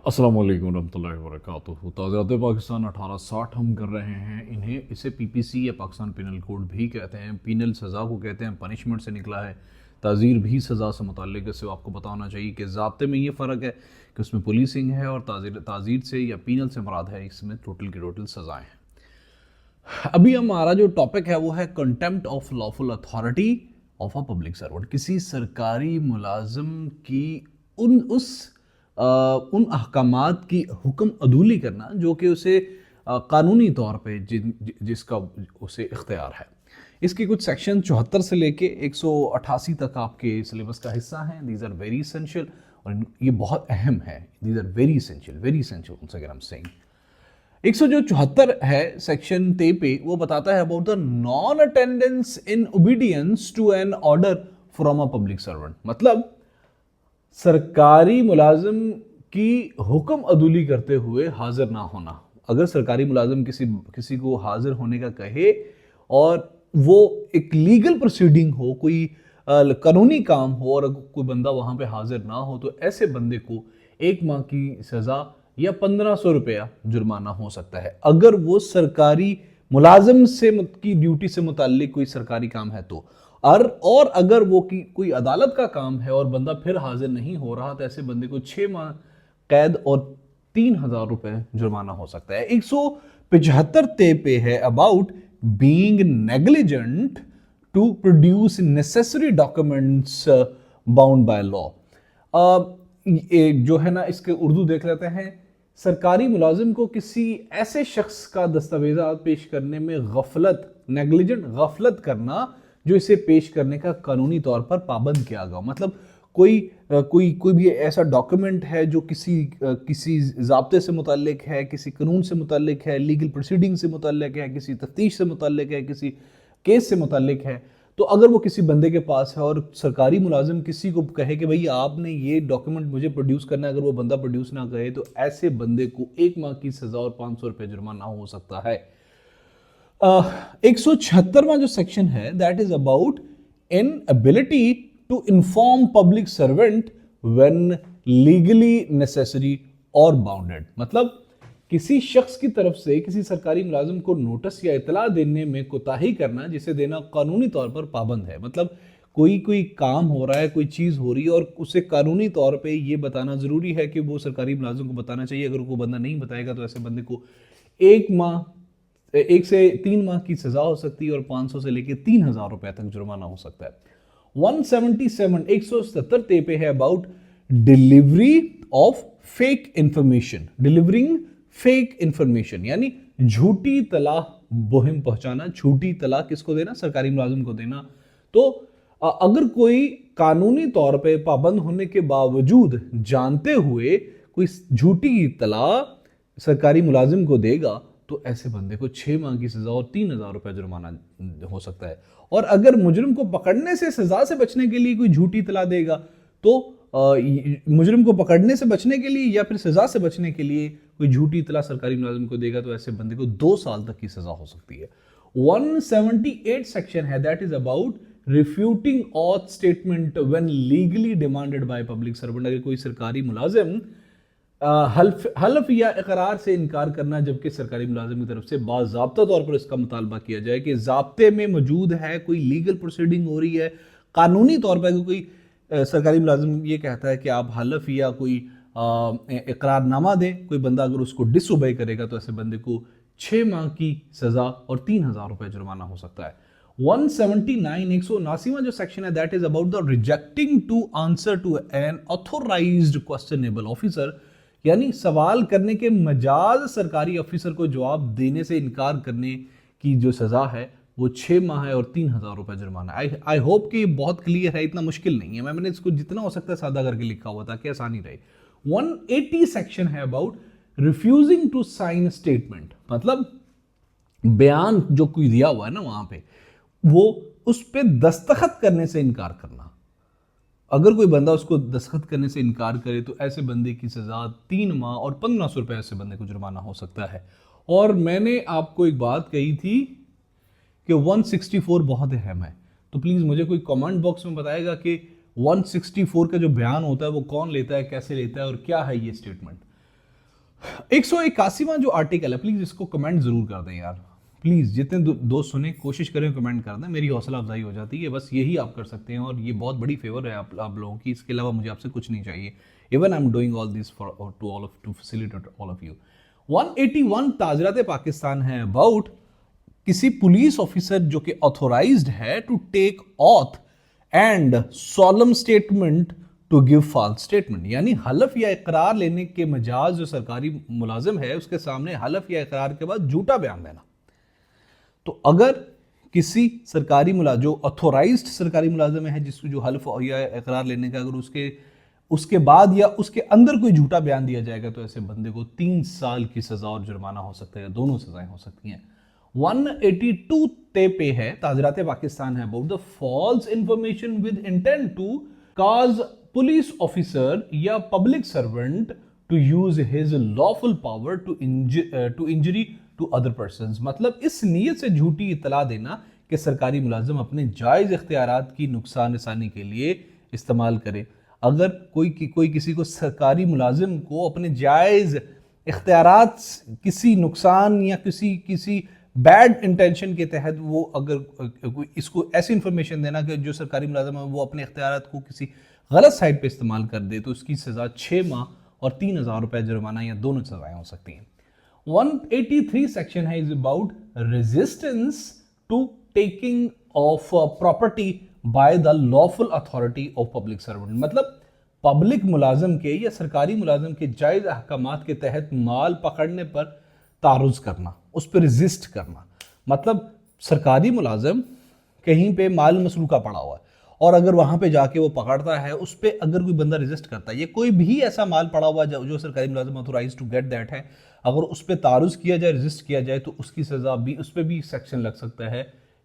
अस्सलाम वालेकुम रहमतुल्लाहि व बरकातुहू। ताज़ात पाकिस्तान 1860 हम कर रहे हैं। इसे पीपीसी या पाकिस्तान पिनल कोड भी कहते हैं। पिनल सज़ा को कहते हैं, पनिशमेंट से निकला है। ताज़ीर भी सज़ा से मुताल्लिक़ है। इससे आपको पता होना चाहिए कि ज़ाब्ते में ये फ़र्क है कि उसमें पुलिसिंग है और ताज़ीर से या पिनल से मुराद है इसमें टोटल की टोटल सज़ाएँ हैं। अभी हमारा जो टॉपिक है वो है contempt of lawful authority of a public servant. किसी सरकारी मुलाजिम की उन उस उन अहकामात की हुक्म अदूली करना जो कि उसे कानूनी तौर पे जिसका उसे इख्तियार है। इसके कुछ सेक्शन 74 से लेके 188 तक आपके सिलेबस का हिस्सा हैं। दीज आर वेरी इसेंशियल और ये बहुत अहम है। These are very essential once again I'm saying। 174 है सेक्शन ते पे, वो बताता है about the non attendance in obedience to an order from a public servant. मतलब सरकारी मुलाजिम की हुक्म अदूली करते हुए हाजिर ना होना। अगर सरकारी मुलाजिम किसी को हाजिर होने का कहे और वो एक लीगल प्रोसीडिंग हो, कोई कानूनी काम हो और कोई बंदा वहां पे हाजिर ना हो, तो ऐसे बंदे को 1 माह की सजा या 1500 रुपया जुर्माना हो सकता है। अगर वो सरकारी मुलाजिम से की ड्यूटी से मुताल्लिक कोई सरकारी काम है तो। और अगर वो कोई अदालत का काम है और बंदा फिर हाजिर नहीं हो रहा, तो ऐसे बंदे को 6 माह कैद और 3000 रुपए जुर्माना हो सकता है। 175 ते पे है about being negligent to produce necessary documents bound by law. जो है ना, इसके उर्दू देख लेते हैं। सरकारी मुलाजिम को किसी ऐसे शख्स का दस्तावेजात पेश करने में गफलत करना जो इसे पेश करने का कानूनी तौर पर पाबंद किया गया। मतलब कोई भी ऐसा डॉक्यूमेंट है जो किसी ज़ाब्ते से मुताल्लिक है, किसी कानून से मुताल्लिक है, लीगल प्रोसीडिंग से मुताल्लिक है, किसी तफ्तीश से मुताल्लिक है, किसी केस से मुताल्लिक है, तो अगर वो किसी बंदे के पास है और सरकारी मुलाजिम किसी को कहे कि भाई आपने ये डॉक्यूमेंट मुझे प्रोड्यूस करना है, अगर वो बंदा प्रोड्यूस ना करे तो ऐसे बंदे को 1 माह की सजा और 500 रुपये जुर्माना हो सकता है। 176वां जो सेक्शन है that is about inability to inform public servant when legally necessary और बाउंडेड। मतलब किसी शख्स की तरफ से किसी सरकारी मुलाजिम को नोटिस या इतला देने में कोताही करना, जिसे देना कानूनी तौर पर पाबंद है। मतलब कोई काम हो रहा है, कोई चीज़ हो रही है और उसे कानूनी तौर पे ये बताना ज़रूरी है कि वो सरकारी मुलाजिम को बताना चाहिए। अगर वो बंदा नहीं बताएगा तो ऐसे बंदे को 1 से 3 माह की सजा हो सकती है और 500 से लेकर 3000 रुपए तक जुर्माना हो सकता है। 177 ते पे है about delivery of fake information. Delivering fake information यानी झूठी तला मुहिम पहुंचाना। झूठी तला किसको देना? सरकारी मुलाजिम को देना। तो अगर कोई कानूनी तौर पे पाबंद होने के बावजूद जानते हुए कोई झूठी तला सरकारी मुलाजिम को देगा तो ऐसे बंदे को 6 माह की सजा और 3000 रुपये जुर्माना हो सकता है। और अगर मुजरिम को पकड़ने से सजा से बचने के लिए कोई झूठी इतला देगा तो मुजरिम को पकड़ने से बचने के लिए या फिर सजा से बचने के लिए कोई झूठी इतला सरकारी मुलाजिम को देगा तो ऐसे बंदे को 2 साल तक की सजा हो सकती है। 178 सेक्शन है that is about refuting oath statement when legally demanded by public servant. अगर कोई सरकारी मुलाजिम हल्फ या इकरार से इनकार करना जबकि सरकारी मुलाजिम की तरफ से बाज़ाब्ता तौर पर इसका मुतालबा किया जाए कि ज़ाब्ते में मौजूद है, कोई लीगल प्रोसीडिंग हो रही है, कानूनी तौर पर कोई सरकारी मुलाजिम ये कहता है कि आप हल्फ या कोई इकरारनामा दें, कोई बंदा अगर उसको डिसओबे करेगा तो ऐसे बंदे को 6 माह की सजा और 3000 रुपये जुर्माना हो सकता है। 179 जो सेक्शन है that is about the rejecting to answer to an authorized questionable officer. यानी सवाल करने के मजाज सरकारी ऑफिसर को जवाब देने से इनकार करने की जो सजा है वो 6 माह है और 3000 रुपये जुर्माना। आई होप कि बहुत क्लियर है, इतना मुश्किल नहीं है। मैंने इसको जितना हो सकता है सादा करके लिखा हुआ ताकि आसानी रहे। 180 सेक्शन है about refusing to sign statement. मतलब बयान जो कोई दिया हुआ है ना वहां पे, वो उस पर दस्तखत करने से इनकार करना। अगर कोई बंदा उसको दस्तखत करने से इनकार करे तो ऐसे बंदे की सजा 3 माह और 1500 रुपये ऐसे बंदे को जुर्माना हो सकता है। और मैंने आपको एक बात कही थी कि 164 बहुत अहम है, तो प्लीज़ मुझे कोई कमेंट बॉक्स में बताएगा कि 164 का जो बयान होता है वो कौन लेता है, कैसे लेता है और क्या है ये स्टेटमेंट। 181वां जो आर्टिकल है, प्लीज इसको कमेंट जरूर कर दें यार, प्लीज जितने दोस्त सुने कोशिश करें कमेंट कर दें, मेरी हौसला अफजाई हो जाती है, बस यही आप कर सकते हैं और ये बहुत बड़ी फेवर है आप लोगों की, इसके अलावा मुझे आपसे कुछ नहीं चाहिए। Even I am doing all this for to facilitate all of you. 181 ताजरात पाकिस्तान है अबाउट किसी पुलिस ऑफिसर जो कि ऑथोराइज्ड है to take oath and solemn statement to give false statement, यानी हलफ या इकरार लेने के मजाज जो सरकारी मुलाजिम है उसके सामने हलफ या इकरार के बाद झूठा बयान देना। तो अगर किसी सरकारी मुलाजिम जो ऑथोराइज्ड सरकारी मुलाजिम है जिसको जो हलफ या इकरार लेने का अगर उसके बाद या उसके अंदर कोई झूठा बयान दिया जाएगा तो ऐसे बंदे को 3 साल की सजा और जुर्माना हो सकता है, दोनों सजाएं हो सकती हैं। 182 पे है ताजरात पाकिस्तान है about the false information with intent to cause police officer या public servant to use his lawful power to injury to other persons, मतलब इस नीयत से झूठी इतला देना कि सरकारी मुलाजिम अपने जायज इख्तियारात की नुकसान रसानी के लिए इस्तेमाल करे। अगर कोई किसी को सरकारी मुलाजिम को अपने जायज इख्तियारात किसी नुकसान या किसी बैड इंटेंशन के तहत वो अगर इसको ऐसी इंफॉर्मेशन देना कि जो सरकारी मुलाजिम है वो अपने इख्तियारात को किसी गलत साइड पे इस्तेमाल कर दे तो उसकी सजा 6 माह और 3,000 रुपए जुर्माना या दोनों सजाएं हो सकती हैं। 183 सेक्शन है is about resistance to taking of property by the lawful authority of public servant, मतलब पब्लिक मुलाजिम के या सरकारी मुलाजिम के जायज अहकामात के तहत माल पकड़ने पर तारुज करना, उस पर रेजिस्ट करना। मतलब सरकारी मुलाजिम कहीं पे माल मसरूका पड़ा हुआ है और अगर वहां पे जाके वो पकड़ता है, उस पर अगर कोई बंदा रेजिस्ट करता है, ये कोई भी ऐसा माल पड़ा हुआ जो सरकारी मुलाजिम ऑथोराइज टू गेट दैट है, अगर उस पर तारुज किया जाए, रेजिस्ट किया जाए तो उसकी सजा भी, उस पर भी सेक्शन लग सकता है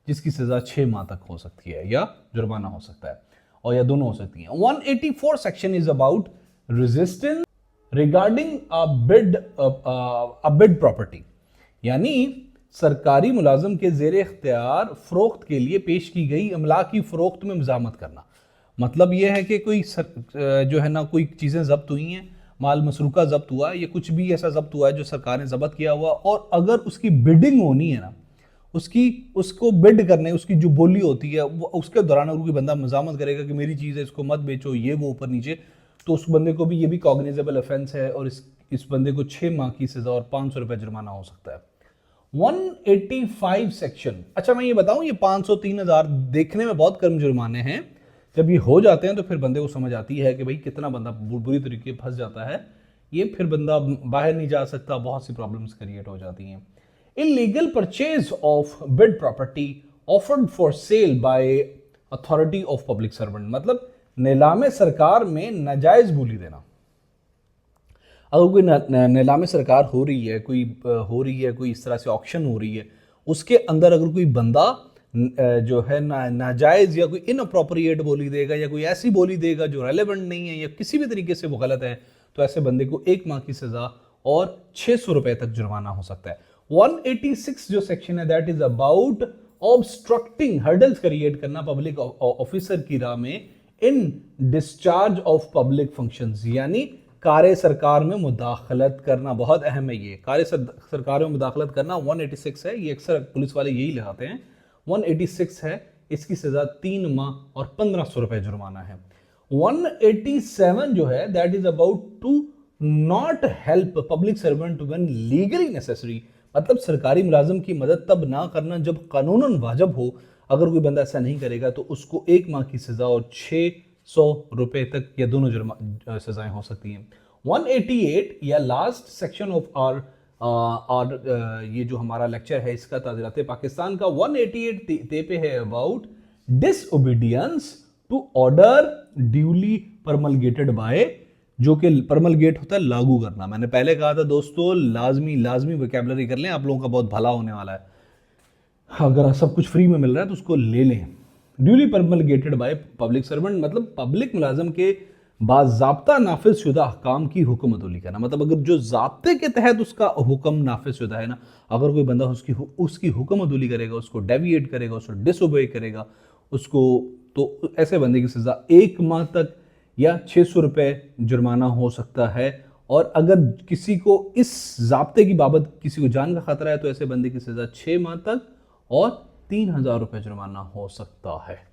जिसकी सजा 6 माह तक हो सकती है या जुर्माना हो सकता है और या दोनों हो सकती हैं। 184 section is about resistance regarding a bid property, यानी सरकारी मुलाजिम के जेर इख्तियार फरोख्त के लिए पेश की गई अमला की फरोख्त में मज़ामत करना। मतलब यह है कि कोई जो है ना कोई चीज़ें जब्त हुई हैं, माल मसरूका जब्त हुआ है या कुछ भी ऐसा जब्त हुआ है जो सरकार ने जब्त किया हुआ, और अगर उसकी बिडिंग होनी है ना, उसको बिड करने उसकी जो बोली होती है वो उसके दौरान अगर कोई बंदा मज़ामत करेगा कि मेरी चीज़ है इसको मत बेचो, ये वो ऊपर नीचे, तो उस बंदे को भी ये भी कॉग्निजेबल ऑफेंस है और इस बंदे को 6 माह की सजा और 500 रुपये जुर्माना हो सकता है। 185 सेक्शन, अच्छा मैं ये बताऊं, ये 500 3,000 देखने में बहुत कम जुर्माने हैं, जब ये हो जाते हैं तो फिर बंदे को समझ आती है कि भाई कितना बंदा बुरी तरीके फंस जाता है, ये फिर बंदा बाहर नहीं जा सकता, बहुत सी प्रॉब्लम्स क्रिएट हो जाती हैं। Illegal purchase of bid property offered for sale by authority of public servant, मतलब नीलामे सरकार में नाजायज बोली देना। अगर कोई नीलामे सरकार हो रही है, कोई इस तरह से ऑक्शन हो रही है, उसके अंदर अगर कोई बंदा जो है नाजायज या कोई इनअप्रोप्रिएट बोली देगा या कोई ऐसी बोली देगा जो रेलेवेंट नहीं है या किसी भी तरीके से वो गलत है, तो ऐसे बंदे को 1 माह की सजा और 600 रुपए तक जुर्माना हो सकता है। 186 जो सेक्शन है that is about obstructing, hurdles create करना पब्लिक ऑफिसर की राह में इन डिस्चार्ज ऑफ पब्लिक फंक्शंस, यानी कार्य सरकार में मुदाखलत करना, बहुत अहम है ये, कार्य सरकार में मुदाखलत करना 186 है, ये अक्सर पुलिस वाले यही लगाते हैं। 186 है, इसकी सजा 3 माह और 1,500 रुपए जुर्माना है। 187 जो है that is about to not help public servant when legally necessary, मतलब सरकारी मुलाजिम की मदद तब ना करना जब कानूनन वाजिब हो। अगर कोई बंदा ऐसा नहीं करेगा तो उसको 1 माह की सजा और 600 रुपए तक या दोनों सजाएं हो सकती हैं। 188 या लास्ट सेक्शन ऑफ और ये जो हमारा लेक्चर है इसका ताज़रात पाकिस्तान का 188 पे है about disobedience to order duly promulgated by, जो कि परमलगेट होता है लागू करना। मैंने पहले कहा था दोस्तों लाजमी वोकैबुलरी कर लें, आप लोगों का बहुत भला होने वाला है। अगर सब कुछ फ्री में मिल रहा है तो उसको ले लें। Duly promulgated bye public servant, मतलब पब्लिक मुलाजिम के बाज़ाब्ता नाफिज शुदा अहकाम की हुक्म अदौली करना, मतलब अगर जो ज़ाब्ते के तहत उसका हुक्म नाफिज शुदा है ना, अगर कोई बंदा उसकी हुक्म अदौली करेगा, उसको डेविएट करेगा, उसको डिसओबे करेगा उसको, तो ऐसे बंदे की सज़ा 1 माह तक या 600 रुपये जुर्माना हो सकता है और अगर किसी को इस ज़ाब्ते की बाबत किसी को जान का खतरा है तो ऐसे बंदे की सज़ा 6 माह तक और 3,000 रुपये जुर्माना हो सकता है।